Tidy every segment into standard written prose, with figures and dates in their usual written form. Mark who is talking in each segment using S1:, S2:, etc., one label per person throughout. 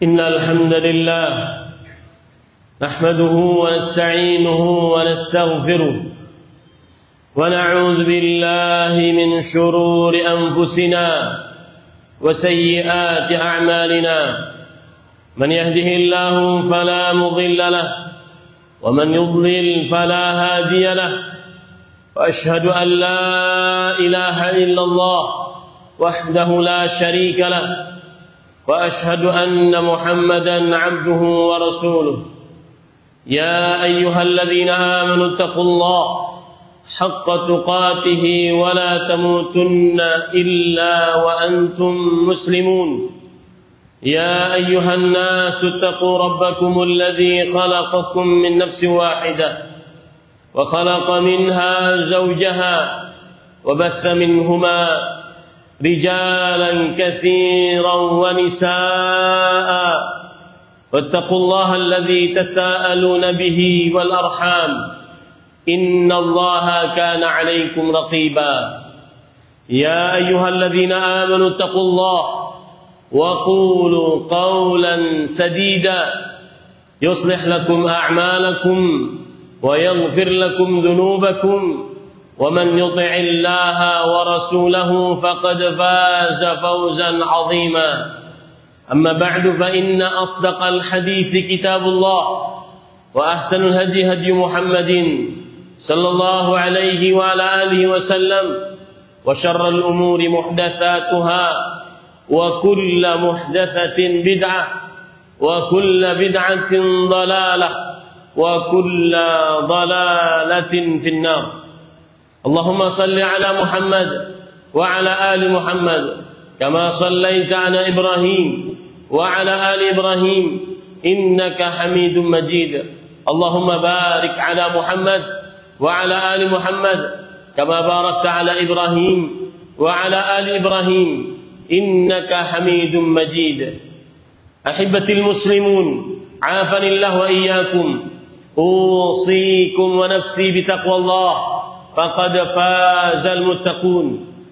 S1: إن الحمد لله نحمده ونستعينه ونستغفره ونعوذ بالله من شرور أنفسنا وسيئات أعمالنا من يهده الله فلا مضل له ومن يضلل فلا هادي له وأشهد أن لا إله إلا الله وحده لا شريك له وأشهد أن محمدًا عبده ورسوله يا أيها الذين آمنوا اتقوا الله حق تقاته ولا تموتن إلا وأنتم مسلمون يا أيها الناس اتقوا ربكم الذي خلقكم من نفس واحدة وخلق منها زوجها وبث منهما رجالا كثيرا ونساء واتقوا الله الذي تساءلون به والأرحام إن الله كان عليكم رقيبا يا أيها الذين آمنوا اتقوا الله وقولوا قولا سديدا يصلح لكم أعمالكم ويغفر لكم ذنوبكم ومن يطع الله ورسوله فقد فاز فوزا عظيما أما بعد فإن أصدق الحديث كتاب الله وأحسن الهدي هدي محمد صلى الله عليه وعلى آله وسلم وشر الأمور محدثاتها وكل محدثة بدعة وكل بدعة ضلالة وكل ضلالة في النار اللهم صل على محمد وعلى آل محمد كما صليت على إبراهيم وعلى آل إبراهيم إنك حميد مجيد اللهم بارك على محمد وعلى آل محمد كما باركت على إبراهيم وعلى آل إبراهيم إنك حميد مجيد أحبتي المسلمون عافني الله وإياكم أوصيكم ونفسي بتقوى الله فقد فاز المتقون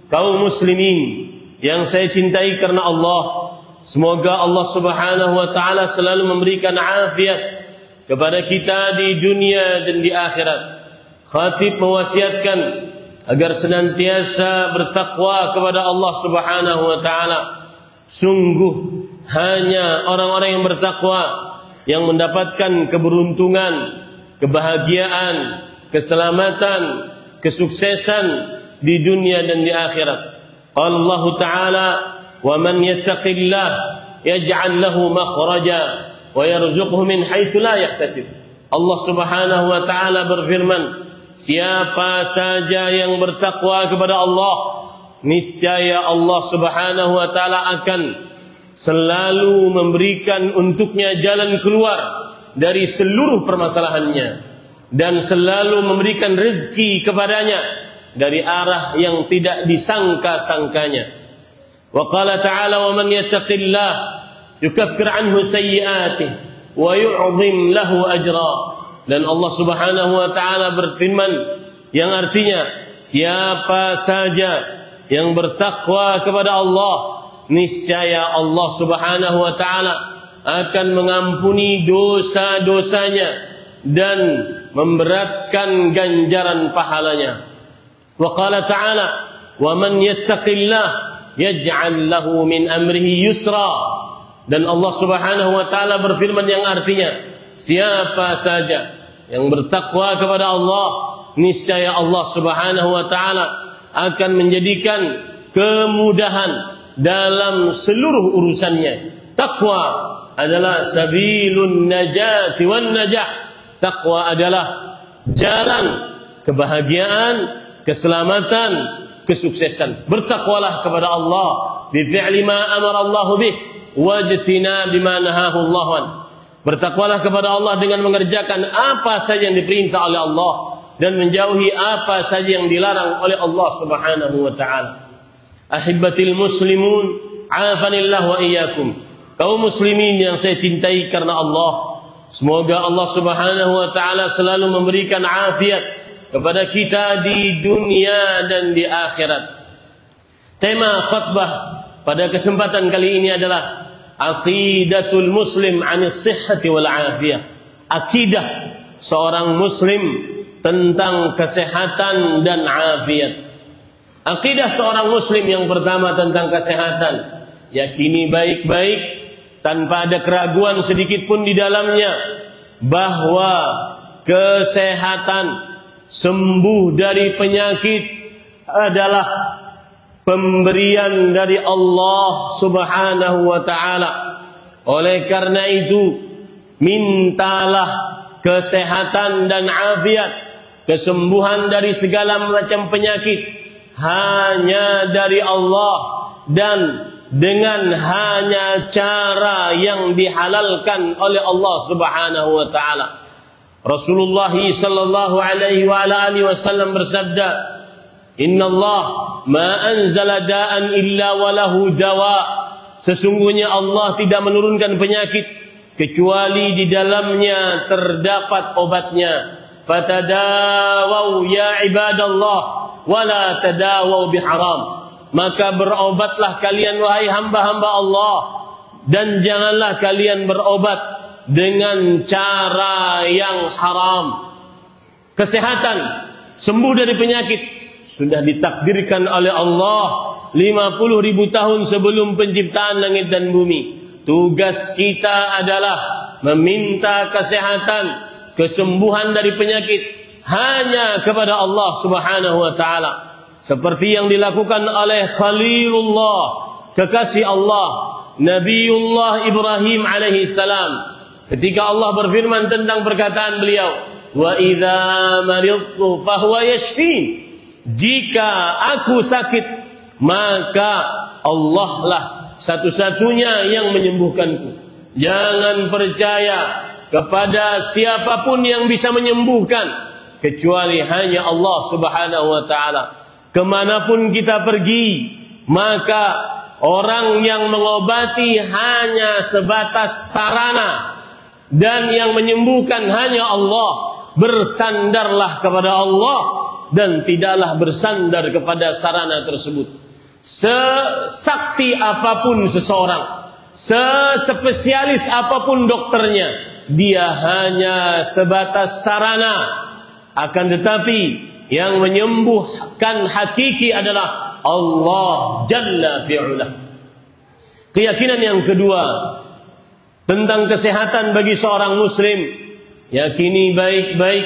S1: kaum muslimin yang saya cintai karena Allah, semoga Allah Subhanahu wa taala selalu memberikan afiat kepada kita di dunia dan di akhirat. Khatib mewasiatkan agar senantiasa bertakwa kepada Allah Subhanahu wa taala. Sungguh hanya orang-orang yang bertakwa yang mendapatkan keberuntungan, kebahagiaan, keselamatan, kesuksesan di dunia dan di akhirat. Allah Ta'ala, "Wa man yattaqillah yaj'al lahu makhraja wa yarzuqhu min haitsu la yahtasib." Allah Subhanahu wa taala berfirman, siapa saja yang bertakwa kepada Allah, niscaya Allah Subhanahu wa taala akan selalu memberikan untuknya jalan keluar dari seluruh permasalahannya dan selalu memberikan rezeki kepadanya dari arah yang tidak disangka-sangkanya. Wa qala ta'ala, "Wa man yattaqillah yukaffir anhu sayyi'atihi wa yu'dhim lahu ajra." Dan Allah Subhanahu wa taala berfirman yang artinya, siapa saja yang bertakwa kepada Allah, niscaya Allah Subhanahu wa taala akan mengampuni dosa-dosanya dan memberatkan ganjaran pahalanya. Wa qala ta'ala, "Wa man yattaqillah yaj'al lahu min amrihi yusra." Dan Allah Subhanahu wa taala berfirman yang artinya, siapa saja yang bertakwa kepada Allah, niscaya Allah Subhanahu wa taala akan menjadikan kemudahan dalam seluruh urusannya. Takwa adalah sabilun najati wan najah. Takwa adalah jalan kebahagiaan, keselamatan, kesuksesan. Bertakwalah kepada Allah bi fi'li ma amara Allah bih wajtina bima nahahu Allah an. Bertakwalah kepada Allah dengan mengerjakan apa saja yang diperintah oleh Allah dan menjauhi apa saja yang dilarang oleh Allah Subhanahu wa taala. Ahibbatil muslimun, afanillah wa iyyakum. Kaum muslimin yang saya cintai karena Allah, semoga Allah Subhanahu wa taala selalu memberikan afiat kepada kita di dunia dan di akhirat. Tema khutbah pada kesempatan kali ini adalah aqidatul muslim 'anis sihhati wal 'afiyah. Akidah seorang muslim tentang kesehatan dan afiat. Akidah seorang muslim yang pertama tentang kesehatan, yakini baik-baik tanpa ada keraguan sedikit pun di dalamnya bahwa kesehatan, sembuh dari penyakit adalah pemberian dari Allah Subhanahu wa taala. Oleh karena itu, mintalah kesehatan dan afiat, kesembuhan dari segala macam penyakit hanya dari Allah, dan dengan hanya cara yang dihalalkan oleh Allah Subhanahu wa taala. Rasulullah sallallahu alaihi wa ala alihi wasallam bersabda, "Innallah ma anzala da'an illa walahu dawa." Sesungguhnya Allah tidak menurunkan penyakit kecuali di dalamnya terdapat obatnya. Fatadawau ya ibadallah wala tadawau biharam. Maka berobatlah kalian wahai hamba-hamba Allah, dan janganlah kalian berobat dengan cara yang haram. Kesehatan, sembuh dari penyakit sudah ditakdirkan oleh Allah 50.000 tahun sebelum penciptaan langit dan bumi. Tugas kita adalah meminta kesehatan, kesembuhan dari penyakit hanya kepada Allah Subhanahu wa taala. Seperti yang dilakukan oleh Khalilullah, kekasih Allah, Nabiullah Ibrahim alaihi salam. Ketika Allah berfirman tentang perkataan beliau, "Wa idza maridtu fahuwa yashfin." Jika aku sakit, maka Allah lah satu-satunya yang menyembuhkanku. Jangan percaya kepada siapapun yang bisa menyembuhkan kecuali hanya Allah Subhanahu wa taala. Kemanapun kita pergi, maka orang yang mengobati hanya sebatas sarana, dan yang menyembuhkan hanya Allah. Bersandarlah kepada Allah dan tidaklah bersandar kepada sarana tersebut. Sesakti apapun seseorang, sespesialis apapun dokternya, dia hanya sebatas sarana. Akan tetapi yang menyembuhkan hakiki adalah Allah Jalla fi'ulah. Keyakinan yang kedua tentang kesehatan bagi seorang muslim, yakini baik-baik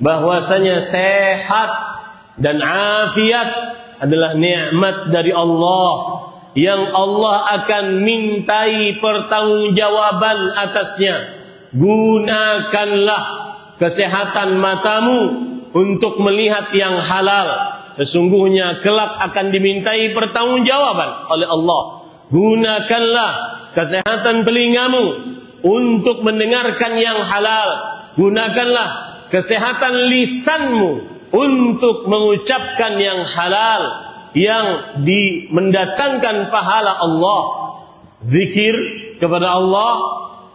S1: bahwasanya sehat dan afiat adalah nikmat dari Allah yang Allah akan mintai pertanggungjawaban atasnya. Gunakanlah kesehatan matamu untuk melihat yang halal. Sesungguhnya kelak akan dimintai pertanggungjawaban oleh Allah. Gunakanlah kesehatan telingamu untuk mendengarkan yang halal. Gunakanlah kesehatan lisanmu untuk mengucapkan yang halal, yang mendatangkan pahala Allah. Zikir kepada Allah,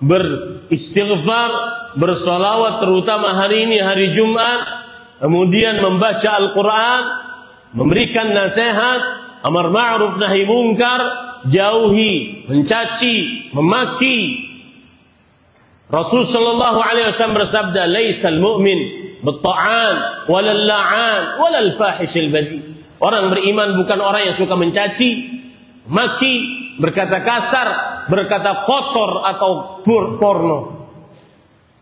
S1: beristighfar, bersolawat, terutama hari ini hari Jumat. Kemudian membaca Al-Quran, memberikan nasihat, amar ma'ruf nahi mungkar, jauhi, mencaci, memaki. Rasul sallallahu alaihi wasallam bersabda, "Laisal mu'min bitta'an walal la'an walal fahishil badhi." Orang beriman bukan orang yang suka mencaci, maki, berkata kasar, berkata kotor atau porno.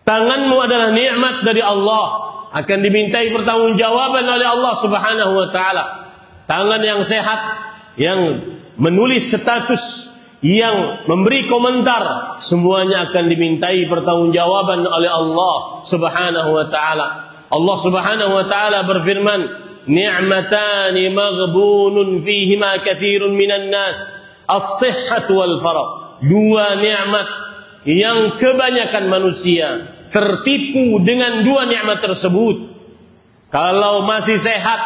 S1: Tanganmu adalah nikmat dari Allah, akan dimintai pertanggungjawaban oleh Allah Subhanahu wa taala. Tangan yang sehat, yang menulis status, yang memberi komentar, semuanya akan dimintai pertanggungjawaban oleh Allah Subhanahu wa taala. Allah Subhanahu wa taala berfirman, "Ni'matani maghbunun fihima katsirun minan nas, as-sihhatu wal faragh." Dua nikmat yang kebanyakan manusia tertipu dengan dua nikmat tersebut. Kalau masih sehat,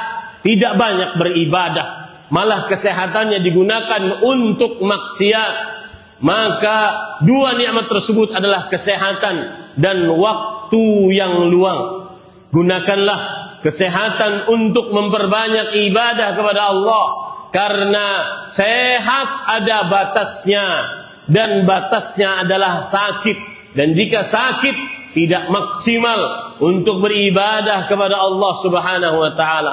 S1: tidak banyak beribadah, malah kesehatannya digunakan untuk maksiat. Maka dua nikmat tersebut adalah kesehatan dan waktu yang luang. Gunakanlah kesehatan untuk memperbanyak ibadah kepada Allah, karena sehat ada batasnya, dan batasnya adalah sakit. Dan jika sakit, tidak maksimal untuk beribadah kepada Allah Subhanahu wa taala.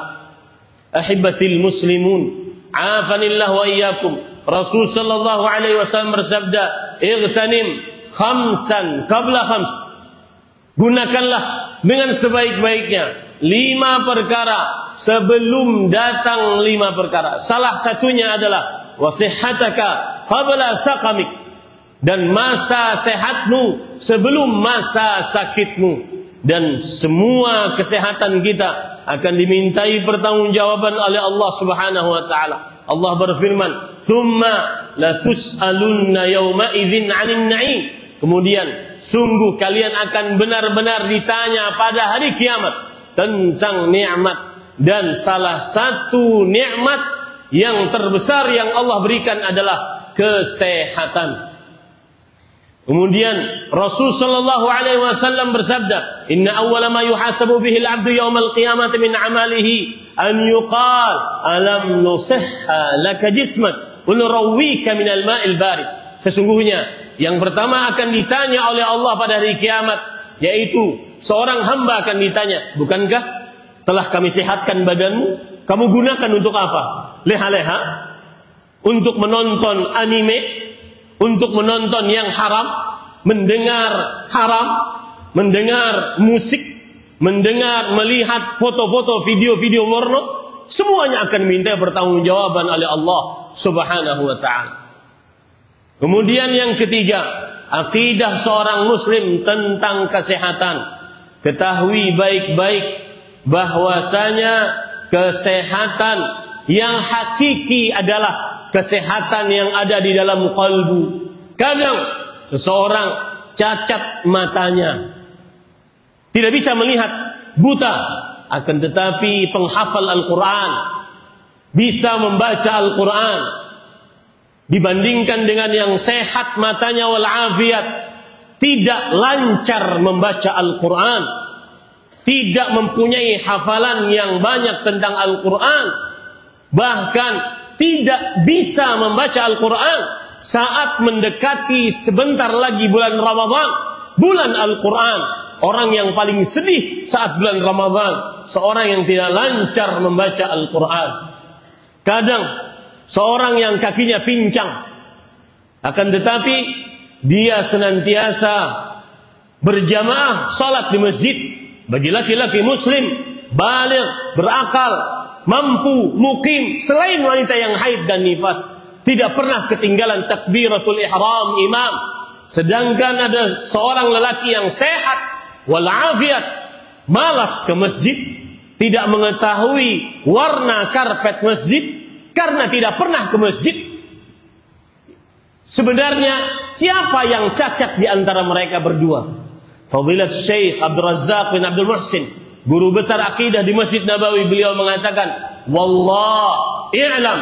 S1: Ahibbatil muslimun, afanillah wa iyyakum. Rasul sallallahu alaihi wasallam bersabda, "Ightanim khamsan qabla khams." Gunakanlah dengan sebaik-baiknya 5 perkara sebelum datang 5 perkara. Salah satunya adalah wasihhataka qabla saqamik. Dan masa sehatmu sebelum masa sakitmu. Dan semua kesehatan kita akan dimintai pertanggungjawaban oleh Allah Subhanahu wa taala. Allah berfirman, "Tsumma la tus'alunna yawma idzin 'anil na'im. Kemudian sungguh kalian akan benar-benar ditanya pada hari kiamat tentang nikmat, dan salah satu nikmat yang terbesar yang Allah berikan adalah kesehatan. Kemudian Rasul sallallahu alaihi wasallam bersabda, "Inna awwala ma yuhasabu bihi al-'abdu yawmal qiyamati min 'amalihi an yuqal alam nusihha laka jismak wa nurawwika min al-ma'il barid." Sesungguhnya yang pertama akan ditanya oleh Allah pada hari kiamat, yaitu seorang hamba akan ditanya, "Bukankah telah kami sehatkan badanmu? Kamu gunakan untuk apa? Leha-leha? Untuk menonton anime? Untuk menonton yang haram, mendengar haram, mendengar musik, melihat foto-foto, video-video porno?" Semuanya akan minta pertanggungjawaban oleh Allah Subhanahu wa ta'ala. Kemudian yang ketiga, akidah seorang muslim tentang kesehatan. Ketahui baik-baik bahwasanya kesehatan yang hakiki adalah kesehatan yang ada di dalam kalbu. Kadang seseorang cacat matanya, tidak bisa melihat, buta, akan tetapi penghafal Al-Quran, bisa membaca Al-Quran. Dibandingkan dengan yang sehat matanya walafiat, tidak lancar membaca Al-Quran, tidak mempunyai hafalan yang banyak tentang Al-Quran, bahkan tidak bisa membaca Al-Quran saat mendekati sebentar lagi bulan Ramadan, bulan Al-Quran. Orang yang paling sedih saat bulan Ramadan, seorang yang tidak lancar membaca Al-Quran. Kadang seorang yang kakinya pincang, akan tetapi dia senantiasa berjamaah salat di masjid. Bagi laki-laki muslim baligh, berakal, mampu, mukim, selain wanita yang haid dan nifas, tidak pernah ketinggalan takbiratul ihram imam. Sedangkan ada seorang lelaki yang sehat walafiat, malas ke masjid, tidak mengetahui warna karpet masjid karena tidak pernah ke masjid. Sebenarnya siapa yang cacat di antara mereka berdua? Fadilat Syekh Abdul Razzaq bin Abdul Muhsin, guru besar akidah di Masjid Nabawi, beliau mengatakan, "Wallah i'lam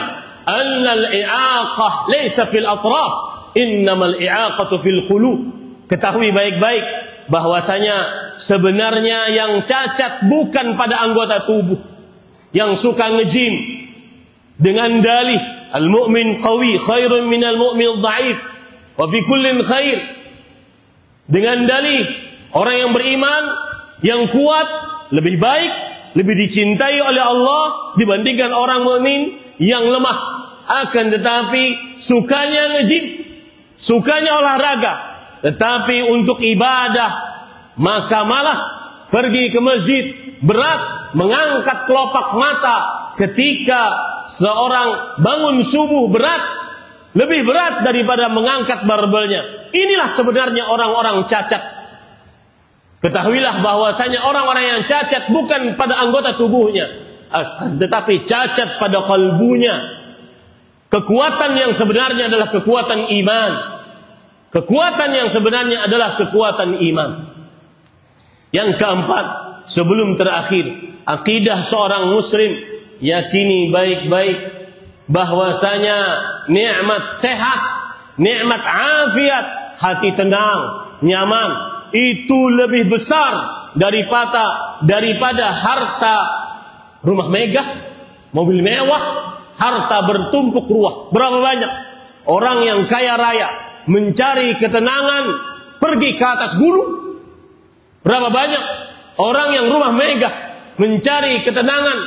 S1: anna al-i'aqah laysa fil atraf, innamal i'aqatu fil qulub." Ketahui baik-baik bahwasanya sebenarnya yang cacat bukan pada anggota tubuh. Yang suka nge-gym dengan dalih al-mu'min qawi khairun minal mu'min dha'if wa fi kullin khair, dengan dalih orang yang beriman yang kuat lebih baik, lebih dicintai oleh Allah dibandingkan orang mukmin yang lemah. Akan tetapi sukanya nge-gym, sukanya olahraga, tetapi untuk ibadah maka malas pergi ke masjid, berat mengangkat kelopak mata ketika seorang bangun subuh, berat, lebih berat daripada mengangkat barbelnya. Inilah sebenarnya orang-orang cacat. Ketahuilah bahwasanya orang-orang yang cacat bukan pada anggota tubuhnya, tetapi cacat pada kalbunya. Kekuatan yang sebenarnya adalah kekuatan iman. Kekuatan yang sebenarnya adalah kekuatan iman. Yang keempat, sebelum terakhir, akidah seorang muslim, yakini baik-baik bahwasanya nikmat sehat, nikmat afiat, hati tenang, nyaman, itu lebih besar daripada harta rumah megah, mobil mewah, harta bertumpuk ruah. Berapa banyak orang yang kaya raya mencari ketenangan pergi ke atas gunung? Berapa banyak orang yang rumah megah mencari ketenangan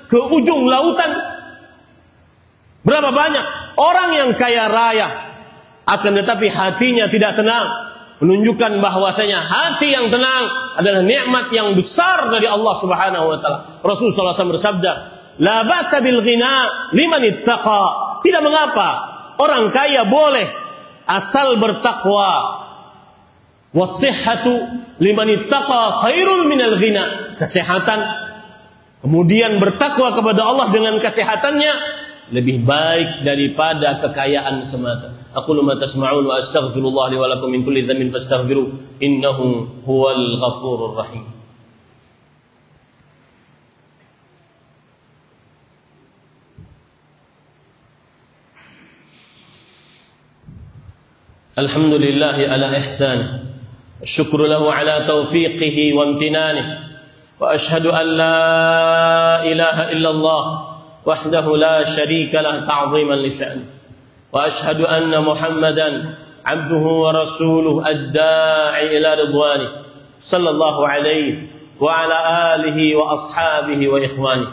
S1: ke ujung lautan? Berapa banyak orang yang kaya raya akan tetapi hatinya tidak tenang? Menunjukkan bahwasanya hati yang tenang adalah nikmat yang besar dari Allah Subhanahu wa taala. Rasulullah SAW bersabda, "La ba'sa bil ghina liman ittaqa." Tidak mengapa orang kaya boleh asal bertakwa. Wasihhatu liman ittaqa khairul minal ghina. Kesehatan, kemudian bertakwa kepada Allah dengan kesehatannya lebih baik daripada kekayaan semata. Aqulu ma tasma'un wa astaghfirullah li wa lakum min kulli dhanbin fastaghfiruh innahu huwal ghafurur rahim. Alhamdulillah ala ihsanih, syukru lahu ala taufiqihi wa imtinanih, wa ashhadu an la ilaha illallah wahdahu la syarika lah ta'ziman li sya'nih, wa ashhadu anna Muhammadan abduhu wa rasuluh ad-da'i ila ridwanih sallallahu alaihi wa ala alihi wa ashabihi wa ikhwanih.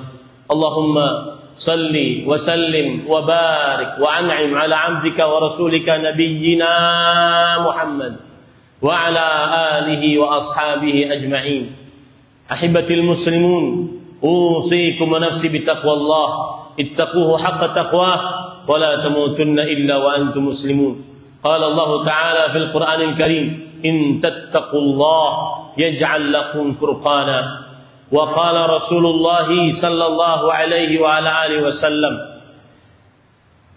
S1: Allahumma salli wa sallim wa barik wa an'im ala abdika wa rasulika nabiyyina Muhammad wa ala alihi wa ashabihi ajma'in. Ahibatil muslimun, usikum wa nafsi bitaqwallah, ittaquhu haqqa taqwah wa la tamutunna illa wa antum muslimun. Qala Allah ta'ala fil Qur'anil Karim, in tattaqullah yaj'al lakum furqana. وقال رسول الله صلى الله عليه وعلى آله وسلم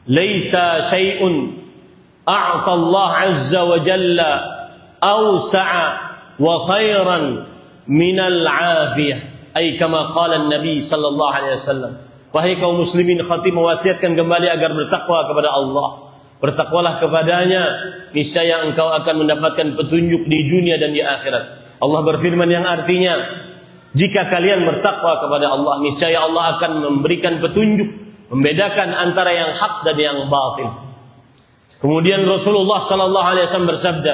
S1: ليس شيء أعطى الله عز وجل أوسع وخيرا من العافية أي كما قال النبي صلى الله عليه وسلم. Wahai kaum muslimin, khatib mewasiatkan kembali agar bertakwa kepada Allah. Bertakwalah kepadanya, niscaya engkau akan mendapatkan petunjuk di dunia dan di akhirat. Allah berfirman yang artinya, jika kalian bertakwa kepada Allah, niscaya Allah akan memberikan petunjuk, membedakan antara yang hak dan yang batil. Kemudian Rasulullah sallallahu alaihi wasallam bersabda,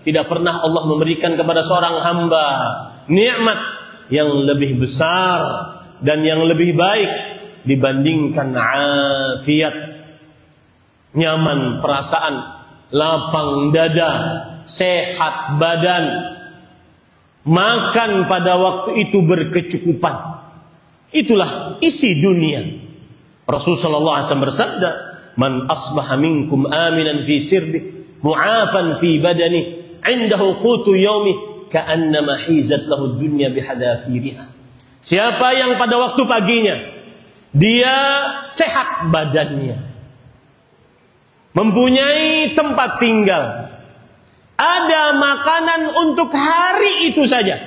S1: tidak pernah Allah memberikan kepada seorang hamba nikmat yang lebih besar dan yang lebih baik dibandingkan afiat, nyaman perasaan, lapang dada, sehat badan, makan pada waktu itu berkecukupan. Itulah isi dunia. Rasulullah SAW bersabda, man asbaha minkum aminan fi sirbi mu'afan fi badani indahu qutu yaumi ka'annama hizat lahu dunya bihadafiriha. Siapa yang pada waktu paginya dia sehat badannya, mempunyai tempat tinggal, ada makanan untuk hari itu saja,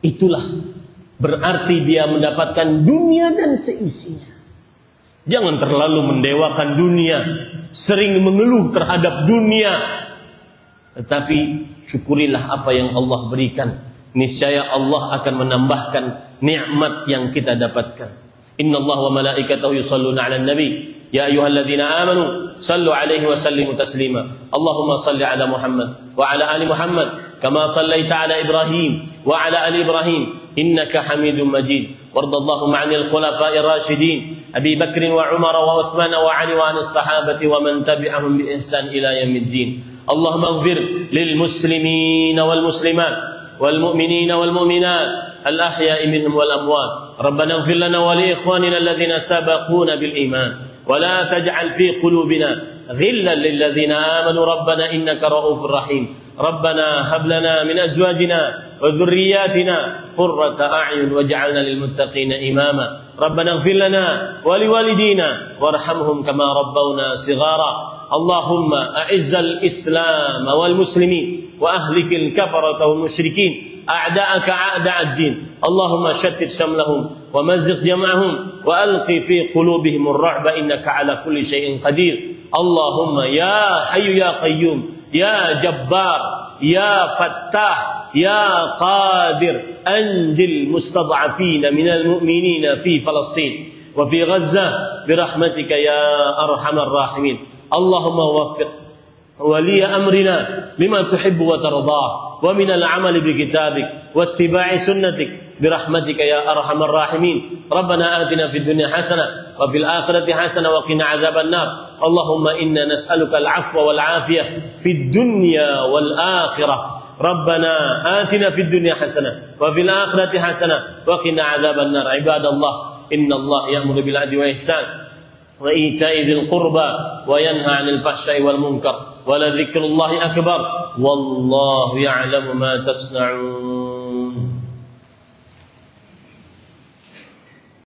S1: itulah berarti dia mendapatkan dunia dan seisinya. Jangan terlalu mendewakan dunia, sering mengeluh terhadap dunia, tetapi syukurilah apa yang Allah berikan. Niscaya Allah akan menambahkan nikmat yang kita dapatkan. Innallaha wa malaikatahu yusholluna 'alan nabi. Ya ayyuhalladzina amanu sallu alaihi wa sallimu taslima. Allahumma salli ala Muhammad wa ala ali Muhammad kama sallaita ala Ibrahim wa ala ali Ibrahim innaka Hamidum Majid. Wardallahu 'anil khulafa'ir rasyidin Abi Bakr wa Umar wa Uthman wa Ali wa 'anil sahabati wa man tabi'ahum bi ihsan ila yaumiddin. Allahumma ighfir lil muslimin wal muslimat wal mu'minin wal mu'minat al ahya'i minhum wal amwat. Rabbana ighfir lana wa li ikhwanina alladhina sabaquna bil iman. ولا تجعل في قلوبنا غلا للذين آمنوا ربنا إنك رؤوف رحيم. ربنا هب لنا من أزواجنا وذرياتنا قرة أعين واجعلنا للمتقين إماما. ربنا اغفر لنا ولوالدينا وارحمهم كما ربونا صغارا. اللهم أعز الإسلام والمسلمين وأهلك الكفرة والمشركين أعداءك أعداء الدين. اللهم شتت شملهم ومزق جمعهم وألق في قلوبهم الرعب إنك على كل شيء قدير. اللهم يا حي يا قيوم يا جبار يا فتاح يا قادر أنجل المستضعفين من المؤمنين في فلسطين وفي غزة برحمتك يا أرحم الراحمين. اللهم وفق ولي أمرنا لما تحب وترضاه ومن العمل بكتابك واتباع سنتك برحمتك يا أرحم الراحمين. ربنا آتنا في الدنيا حسنة وفي الآخرة حسنة وقنا عذاب النار. اللهم إنا نسألك العفو والعافية في الدنيا والآخرة. ربنا آتنا في الدنيا حسنة وفي الآخرة حسنة وقنا عذاب النار. عباد الله إن الله يأمر بالعدل والإحسان وإيتاء ذي القربى وينهى عن الفحشاء والمنكر ولذكر الله أكبر والله يعلم ما تصنعون.